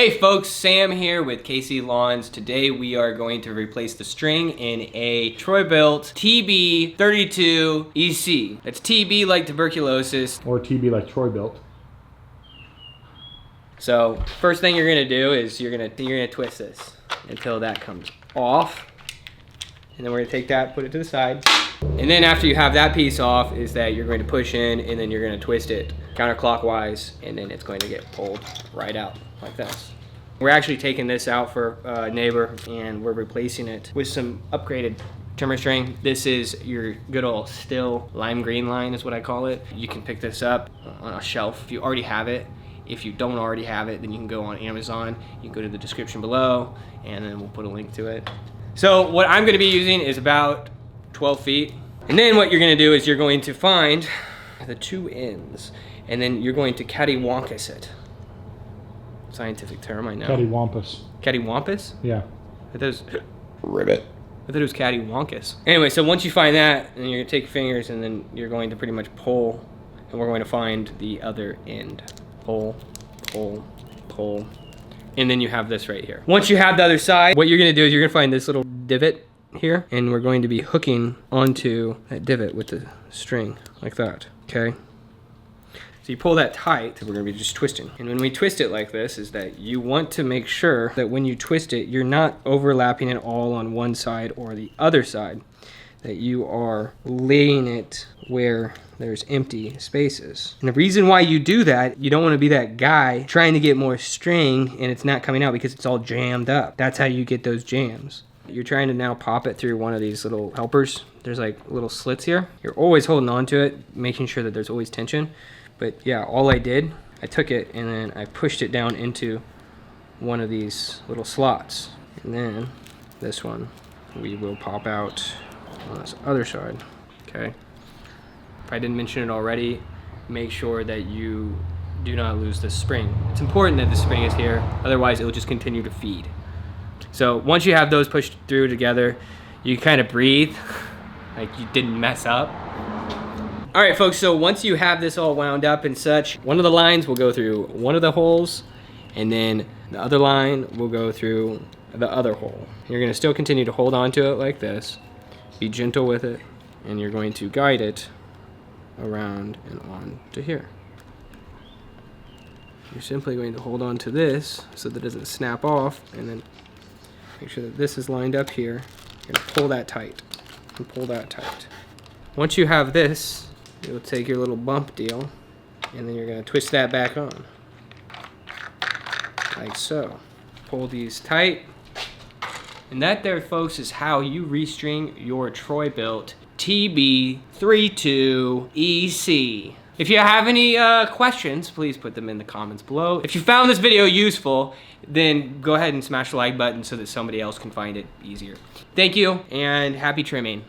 Hey folks, Sam here with KC Lawns. Today we are going to replace the string in a Troybuilt TB32EC. That's TB like tuberculosis. Or TB like Troybuilt. So first thing you're gonna do is you're gonna twist this until that comes off. And then we're gonna take that, put it to the side. And then after you have that piece off is that you're going to push in and then you're gonna twist it counterclockwise and then it's going to get pulled right out like this. We're actually taking this out for a neighbor and we're replacing it with some upgraded trimmer string. This is your good old still lime green line is what I call it. You can pick this up on a shelf if you already have it. If you don't already have it, then you can go on Amazon. You can go to the description below and then we'll put a link to it. So what I'm gonna be using is about 12 feet. And then what you're gonna do is you're going to find the two ends and then you're going to cattywampus it. Scientific term, I know. Cattywampus. Cattywampus? Yeah. I thought it was ribbit. I thought it was cattywampus. Anyway, so once you find that, then you're gonna take your fingers and then you're going to pretty much pull, and we're going to find the other end. Pull, pull, pull, and then you have this right here. Once you have the other side, what you're gonna do is you're gonna find this little divot here, and we're going to be hooking onto that divot with the string, like that, okay? So you pull that tight, we're gonna be just twisting. And when we twist it like this, is that you want to make sure that when you twist it, you're not overlapping it all on one side or the other side, that you are laying it where there's empty spaces. And the reason why you do that, you don't wanna be that guy trying to get more string and it's not coming out because it's all jammed up. That's how you get those jams. You're trying to now pop it through one of these little helpers. There's like little slits here. You're always holding on to it, making sure that there's always tension. But yeah, all I did, I took it and then I pushed it down into one of these little slots. And then this one, we will pop out on this other side, okay? If I didn't mention it already, make sure that you do not lose the spring. It's important that the spring is here, otherwise it will just continue to feed. So once you have those pushed through together, you kind of breathe, like you didn't mess up. All right, folks, so once you have this all wound up and such, one of the lines will go through one of the holes, and then the other line will go through the other hole. You're gonna still continue to hold on to it like this, be gentle with it, and you're going to guide it around and on to here. You're simply going to hold on to this so that it doesn't snap off, and then make sure that this is lined up here. You're gonna pull that tight and pull that tight. Once you have this, you'll take your little bump deal and then you're gonna twist that back on. Like so. Pull these tight. And that there, folks, is how you restring your Troybuilt TB32EC. If you have any questions, please put them in the comments below. If you found this video useful, then go ahead and smash the like button so that somebody else can find it easier. Thank you and happy trimming.